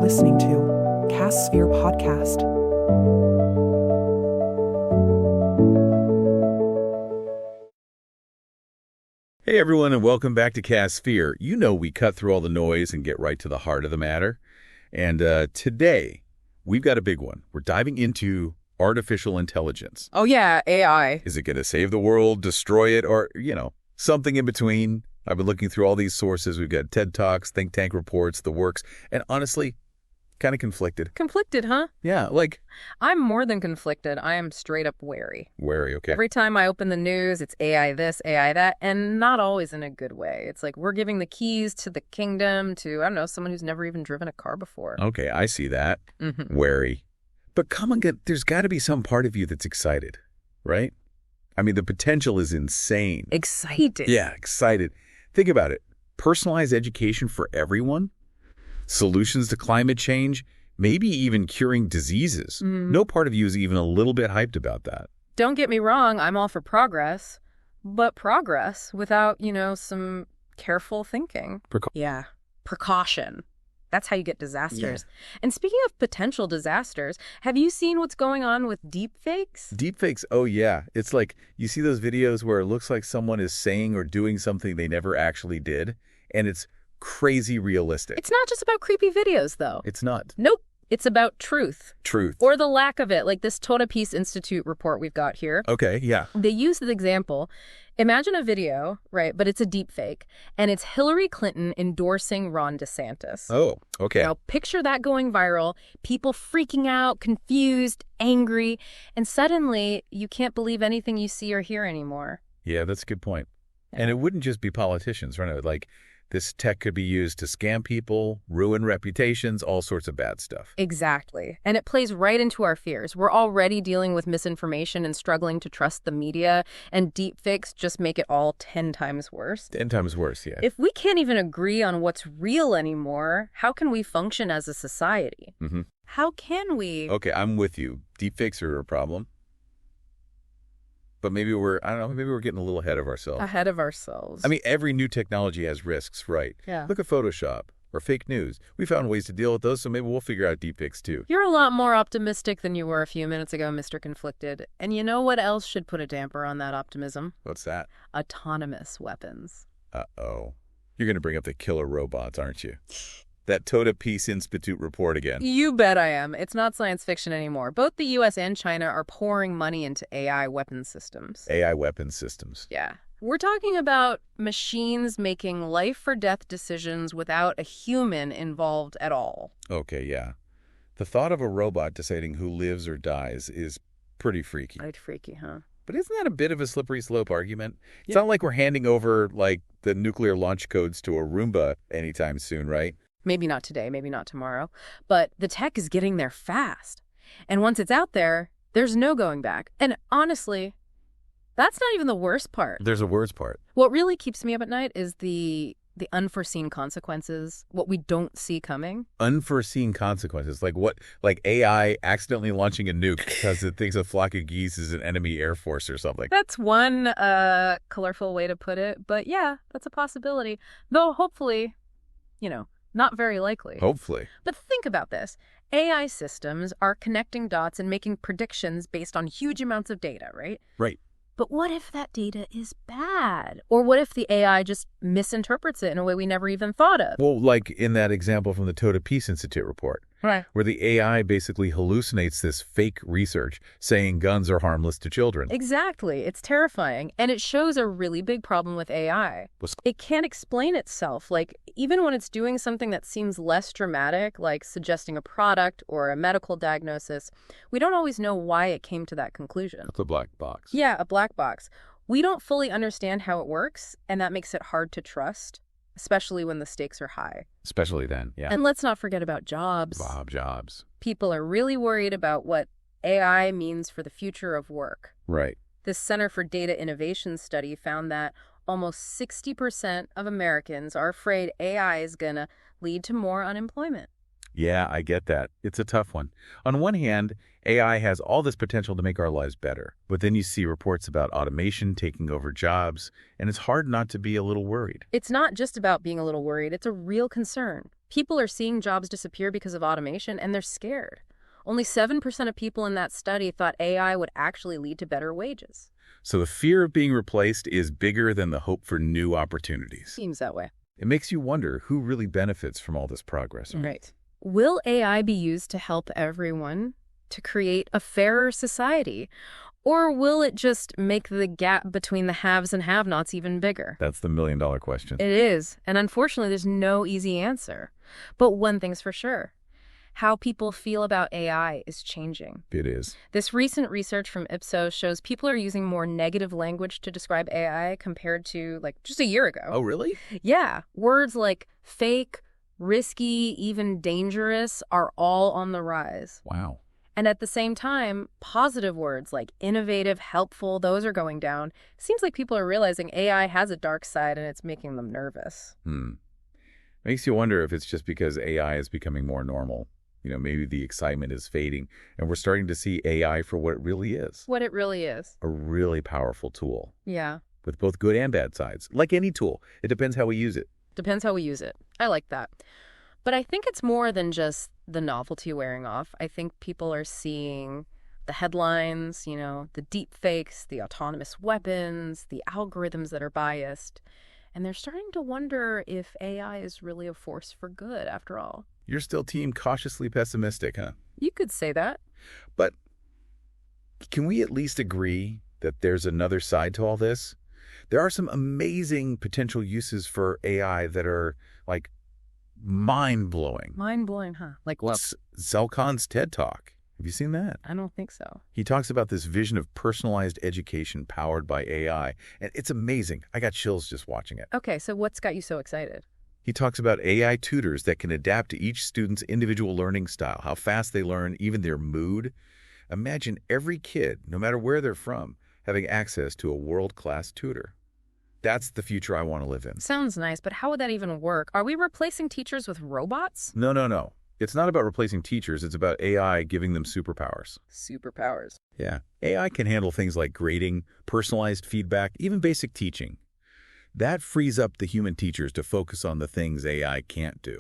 listening to Cassphere Podcast. Hey everyone, and welcome back to Cassphere. You know we cut through all the noise and get right to the heart of the matter. And today, we've got a big one. We're diving into artificial intelligence. Oh yeah, AI. Is it going to save the world, destroy it, or, something in between? I've been looking through all these sources. We've got TED Talks, think tank reports, the works, and honestly, kind of conflicted. Conflicted, huh? Yeah, I'm more than conflicted. I am straight up wary. Wary, okay. Every time I open the news, it's AI this, AI that, and not always in a good way. It's like we're giving the keys to the kingdom to, I don't know, someone who's never even driven a car before. Okay, I see that. Mm-hmm. Wary. But come on, there's got to be some part of you that's excited, right? I mean, the potential is insane. Excited. Yeah, excited. Think about it. Personalized education for everyone, solutions to climate change, maybe even curing diseases. No part of you is even a little bit hyped about that. Don't get me wrong, I'm all for progress, but progress without, some careful thinking. Precaution. That's how you get disasters. Yeah. And speaking of potential disasters, have you seen what's going on with deepfakes? Deepfakes, oh yeah. It's like you see those videos where it looks like someone is saying or doing something they never actually did, and it's crazy realistic. It's not just about creepy videos, though. It's not. Nope. It's about truth. Truth. Or the lack of it, like this Toda Peace Institute report we've got here. Okay, yeah. They use the example. Imagine a video, right, but it's a deep fake, and it's Hillary Clinton endorsing Ron DeSantis. Oh, okay. Now, picture that going viral, people freaking out, confused, angry, and suddenly you can't believe anything you see or hear anymore. Yeah, that's a good point. Yeah. And it wouldn't just be politicians, right? Like, this tech could be used to scam people, ruin reputations, all sorts of bad stuff. Exactly. And it plays right into our fears. We're already dealing with misinformation and struggling to trust the media, and deepfakes just make it all 10 times worse. 10 times worse, yeah. If we can't even agree on what's real anymore, how can we function as a society? Mm-hmm. How can we? Okay, I'm with you. Deepfakes are a problem. But maybe we're getting a little ahead of ourselves. Ahead of ourselves. I mean, every new technology has risks, right? Yeah. Look at Photoshop or fake news. We found ways to deal with those, so maybe we'll figure out deepfakes too. You're a lot more optimistic than you were a few minutes ago, Mr. Conflicted. And you know what else should put a damper on that optimism? What's that? Autonomous weapons. Uh-oh. You're going to bring up the killer robots, aren't you? That Toda Peace Institute report again. You bet I am. It's not science fiction anymore. Both the U.S. and China are pouring money into AI weapons systems. AI weapons systems. Yeah. We're talking about machines making life-or-death decisions without a human involved at all. Okay, yeah. The thought of a robot deciding who lives or dies is pretty freaky. Right, freaky, huh? But isn't that a bit of a slippery slope argument? It's not like we're handing over, the nuclear launch codes to a Roomba anytime soon, right? Maybe not today, maybe not tomorrow, but the tech is getting there fast. And once it's out there, there's no going back. And honestly, that's not even the worst part. There's a worst part. What really keeps me up at night is the unforeseen consequences, what we don't see coming. Unforeseen consequences? Like what? Like AI accidentally launching a nuke because it thinks a flock of geese is an enemy air force or something. That's one colorful way to put it. But yeah, that's a possibility. Though hopefully, not very likely. Hopefully. But think about this. AI systems are connecting dots and making predictions based on huge amounts of data, right? Right. But what if that data is bad? Or what if the AI just misinterprets it in a way we never even thought of? Well, like in that example from the Toda Peace Institute report. Right. Where the AI basically hallucinates this fake research saying guns are harmless to children. Exactly. It's terrifying. And it shows a really big problem with AI. It can't explain itself. Even when it's doing something that seems less dramatic, like suggesting a product or a medical diagnosis, we don't always know why it came to that conclusion. It's a black box. Yeah, a black box. We don't fully understand how it works, and that makes it hard to trust, especially when the stakes are high. Especially then, yeah. And let's not forget about jobs. Jobs. People are really worried about what AI means for the future of work. Right. This Center for Data Innovation study found that almost 60% of Americans are afraid AI is going to lead to more unemployment. Yeah, I get that. It's a tough one. On one hand, AI has all this potential to make our lives better. But then you see reports about automation taking over jobs, and it's hard not to be a little worried. It's not just about being a little worried. It's a real concern. People are seeing jobs disappear because of automation, and they're scared. Only 7% of people in that study thought AI would actually lead to better wages. So the fear of being replaced is bigger than the hope for new opportunities. Seems that way. It makes you wonder who really benefits from all this progress. Right. Will AI be used to help everyone, to create a fairer society? Or will it just make the gap between the haves and have-nots even bigger? That's the million-dollar question. It is, and unfortunately there's no easy answer. But one thing's for sure. How people feel about AI is changing. It is. This recent research from Ipsos shows people are using more negative language to describe AI compared to, just a year ago. Oh, really? Yeah. Words like fake, risky, even dangerous are all on the rise. Wow. And at the same time, positive words like innovative, helpful, those are going down. Seems like people are realizing AI has a dark side and it's making them nervous. Makes you wonder if it's just because AI is becoming more normal. Maybe the excitement is fading and we're starting to see AI for what it really is. What it really is. A really powerful tool. Yeah. With both good and bad sides. Like any tool. It depends how we use it. Depends how we use it. I like that. But I think it's more than just the novelty wearing off. I think people are seeing the headlines, the deep fakes, the autonomous weapons, the algorithms that are biased. And they're starting to wonder if AI is really a force for good after all. You're still team cautiously pessimistic, huh? You could say that. But can we at least agree that there's another side to all this? There are some amazing potential uses for AI that are, mind-blowing. Mind-blowing, huh? Like what? Zelkon's TED Talk. Have you seen that? I don't think so. He talks about this vision of personalized education powered by AI, and it's amazing. I got chills just watching it. Okay, so what's got you so excited? He talks about AI tutors that can adapt to each student's individual learning style, how fast they learn, even their mood. Imagine every kid, no matter where they're from, having access to a world-class tutor. That's the future I want to live in. Sounds nice, but how would that even work? Are we replacing teachers with robots? No. It's not about replacing teachers. It's about AI giving them superpowers. Superpowers. Yeah. AI can handle things like grading, personalized feedback, even basic teaching. That frees up the human teachers to focus on the things AI can't do,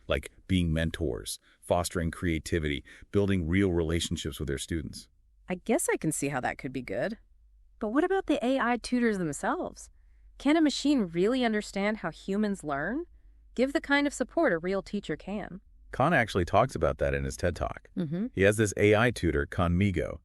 like being mentors, fostering creativity, building real relationships with their students. I guess I can see how that could be good. But what about the AI tutors themselves? Can a machine really understand how humans learn? Give the kind of support a real teacher can. Khan actually talks about that in his TED Talk. He has this AI tutor, Khanmigo,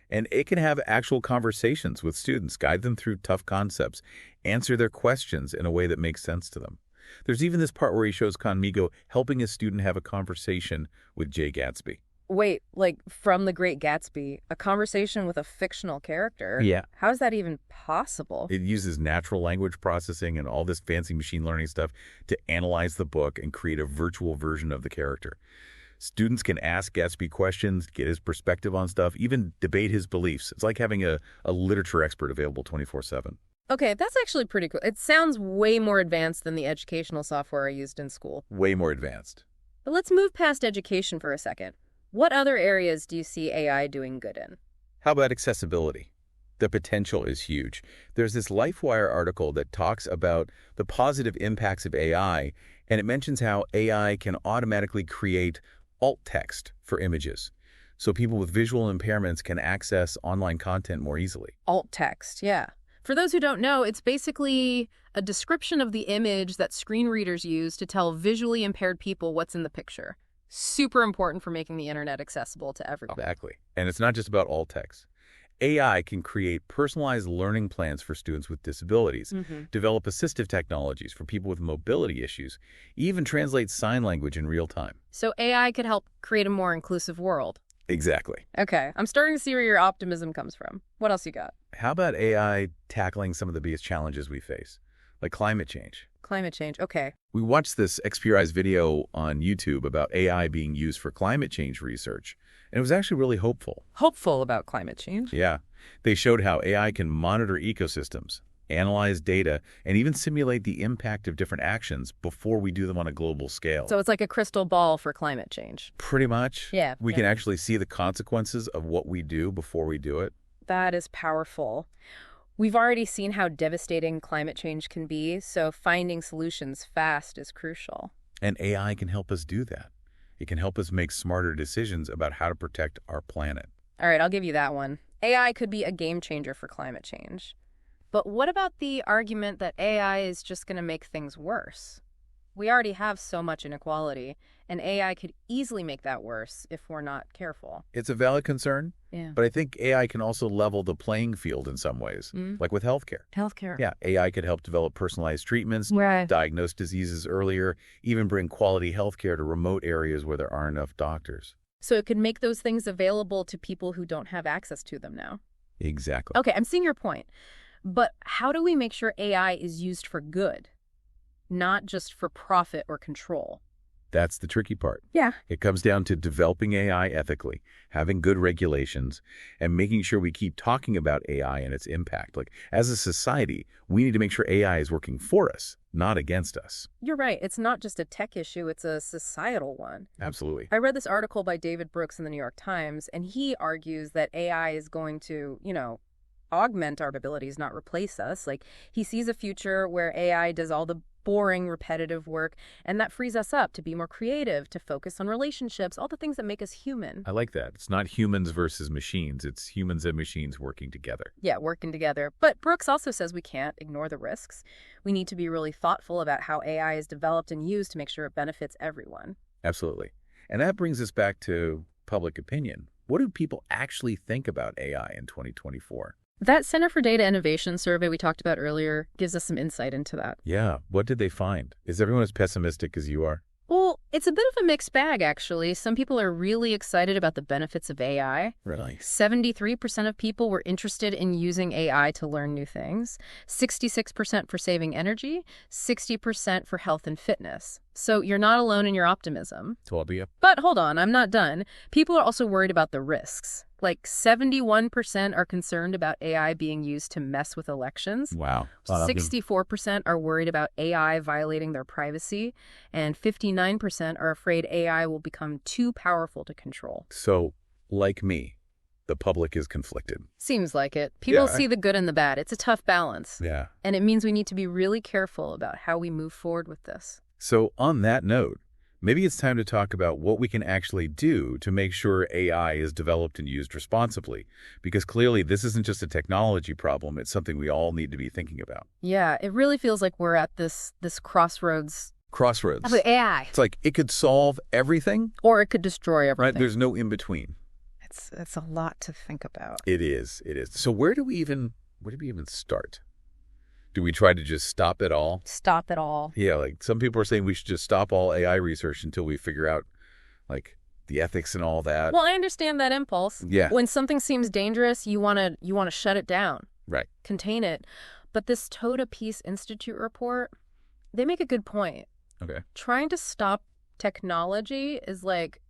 and it can have actual conversations with students, guide them through tough concepts, answer their questions in a way that makes sense to them. There's even this part where he shows Khanmigo helping a student have a conversation with Jay Gatsby. Wait, from The Great Gatsby, a conversation with a fictional character? Yeah. How is that even possible? It uses natural language processing and all this fancy machine learning stuff to analyze the book and create a virtual version of the character. Students can ask Gatsby questions, get his perspective on stuff, even debate his beliefs. It's like having a literature expert available 24/7. Okay, that's actually pretty cool. It sounds way more advanced than the educational software I used in school. Way more advanced. But let's move past education for a second. What other areas do you see AI doing good in? How about accessibility? The potential is huge. There's this LifeWire article that talks about the positive impacts of AI, and it mentions how AI can automatically create alt text for images, so people with visual impairments can access online content more easily. Alt text, yeah. For those who don't know, it's basically a description of the image that screen readers use to tell visually impaired people what's in the picture. Super important for making the internet accessible to everyone. Exactly. And it's not just about alt text. AI can create personalized learning plans for students with disabilities, develop assistive technologies for people with mobility issues, even translate sign language in real time. So AI could help create a more inclusive world. Exactly. Okay, I'm starting to see where your optimism comes from. What else you got? How about AI tackling some of the biggest challenges we face, like climate change? Climate change, okay. We watched this XPRI's video on YouTube about AI being used for climate change research, and it was actually really hopeful. Hopeful about climate change? Yeah. They showed how AI can monitor ecosystems, analyze data, and even simulate the impact of different actions before we do them on a global scale. So it's like a crystal ball for climate change. Pretty much. Yeah. We can actually see the consequences of what we do before we do it. That is powerful. We've already seen how devastating climate change can be, so finding solutions fast is crucial. And AI can help us do that. It can help us make smarter decisions about how to protect our planet. All right, I'll give you that one. AI could be a game changer for climate change. But what about the argument that AI is just going to make things worse? We already have so much inequality, and AI could easily make that worse if we're not careful. It's a valid concern, Yeah. but I think AI can also level the playing field in some ways, like with healthcare. Healthcare. Yeah, AI could help develop personalized treatments, Right. diagnose diseases earlier, even bring quality healthcare to remote areas where there aren't enough doctors. So it could make those things available to people who don't have access to them now. Exactly. Okay, I'm seeing your point. But how do we make sure AI is used for good, not just for profit or control? That's the tricky part. Yeah. It comes down to developing AI ethically, having good regulations, and making sure we keep talking about AI and its impact. Like, as a society, we need to make sure AI is working for us, not against us. You're right. It's not just a tech issue, it's a societal one. Absolutely. I read this article by David Brooks in the New York Times, and he argues that AI is going to, augment our abilities, not replace us. Like, he sees a future where AI does all the boring, repetitive work, and that frees us up to be more creative, to focus on relationships, all the things that make us human. I like that. It's not humans versus machines. It's humans and machines working together. Yeah, working together. But Brooks also says we can't ignore the risks. We need to be really thoughtful about how AI is developed and used to make sure it benefits everyone. Absolutely. And that brings us back to public opinion. What do people actually think about AI in 2024? That Center for Data Innovation survey we talked about earlier gives us some insight into that. Yeah. What did they find? Is everyone as pessimistic as you are? Well, it's a bit of a mixed bag, actually. Some people are really excited about the benefits of AI. Really? 73% of people were interested in using AI to learn new things, 66% for saving energy, 60% for health and fitness. So you're not alone in your optimism. Told you. But hold on, I'm not done. People are also worried about the risks. Like 71% are concerned about AI being used to mess with elections. Wow. 64% are worried about AI violating their privacy, and 59% are afraid AI will become too powerful to control. So, like me, the public is conflicted. Seems like it. People Yeah, see the good and the bad. It's a tough balance. Yeah. And it means we need to be really careful about how we move forward with this. So, on that note, maybe it's time to talk about what we can actually do to make sure AI is developed and used responsibly, because clearly this isn't just a technology problem, it's something we all need to be thinking about. Yeah, it really feels like we're at this crossroads Crossroads. of AI. It's like it could solve everything, Or it could destroy everything. right? There's no in between. It's a lot to think about. It is. It is. So where do we even start? Do we try to just stop it all? Stop it all. Yeah, like some people are saying we should just stop all AI research until we figure out like the ethics and all that. Well, I understand that impulse. Yeah. When something seems dangerous, you want to shut it down, Right. contain it. But this Toda Peace Institute report, they make a good point. Okay. Trying to stop technology is like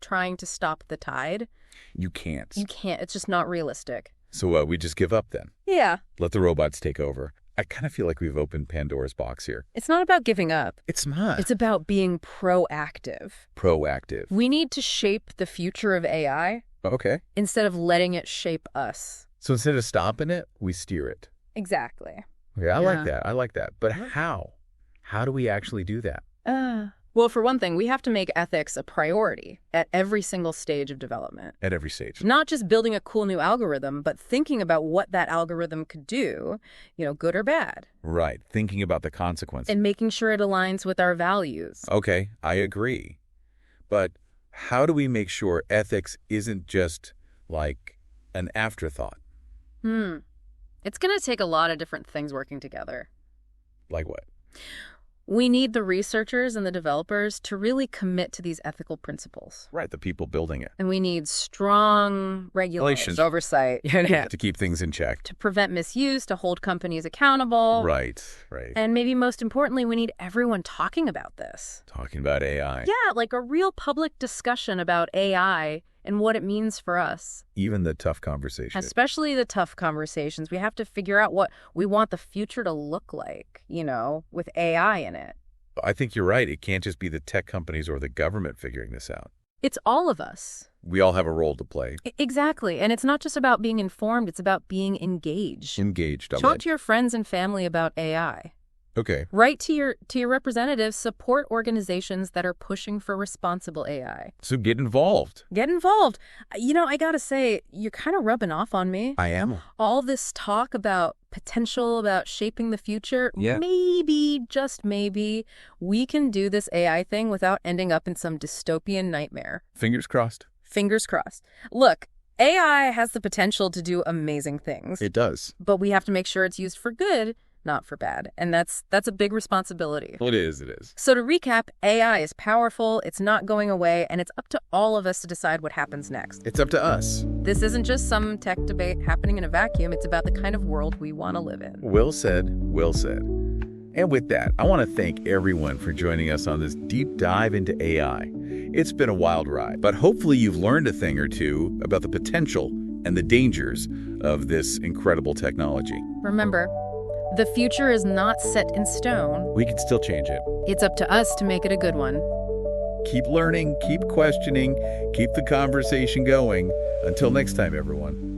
trying to stop the tide. You can't. You can't. It's just not realistic. So we just give up then. Yeah. Let the robots take over. I kind of feel like we've opened Pandora's box here. It's not about giving up. It's not. It's about being proactive. Proactive. We need to shape the future of AI Okay. instead of letting it shape us. So instead of stopping it, we steer it. Exactly. Okay, I Yeah. like that. I like that. But how? How do we actually do that? Well, for one thing, we have to make ethics a priority at every single stage of development. At every stage. Not just building a cool new algorithm, but thinking about what that algorithm could do, good or bad, Right. Thinking about the consequences. and making sure it aligns with our values. Okay, I agree. But how do we make sure ethics isn't just like an afterthought? It's going to take a lot of different things working together. Like what? We need the researchers and the developers to really commit to these ethical principles. Right, the people building it. And we need strong regulations, oversight, To keep things in check. to prevent misuse, to hold companies accountable. Right, right. And maybe most importantly, we need everyone talking about this. Talking about AI. Yeah, like a real public discussion about AI and what it means for us. Even the tough conversation. Especially the tough conversations. We have to figure out what we want the future to look like, with AI in it. I think you're right. It can't just be the tech companies or the government figuring this out. It's all of us. We all have a role to play. Exactly. And it's not just about being informed, it's about being engaged. Engaged. Talk to your friends and family about AI. Okay. Write to your representatives, support organizations that are pushing for responsible AI. So get involved. Get involved. I gotta say, you're kind of rubbing off on me. I am. All this talk about potential, about shaping the future, Yeah. maybe, just maybe, we can do this AI thing without ending up in some dystopian nightmare. Fingers crossed. Fingers crossed. Look, AI has the potential to do amazing things. It does. But we have to make sure it's used for good, not for bad. And that's a big responsibility. It is. It is. So to recap, AI is powerful, it's not going away, and it's up to all of us to decide what happens next. It's up to us. This isn't just some tech debate happening in a vacuum, it's about the kind of world we want to live in. Well said. Well said. And with that, I want to thank everyone for joining us on this deep dive into AI. It's been a wild ride, but hopefully you've learned a thing or two about the potential and the dangers of this incredible technology. Remember, the future is not set in stone. We can still change it. It's up to us to make it a good one. Keep learning, keep questioning, keep the conversation going. Until next time, everyone.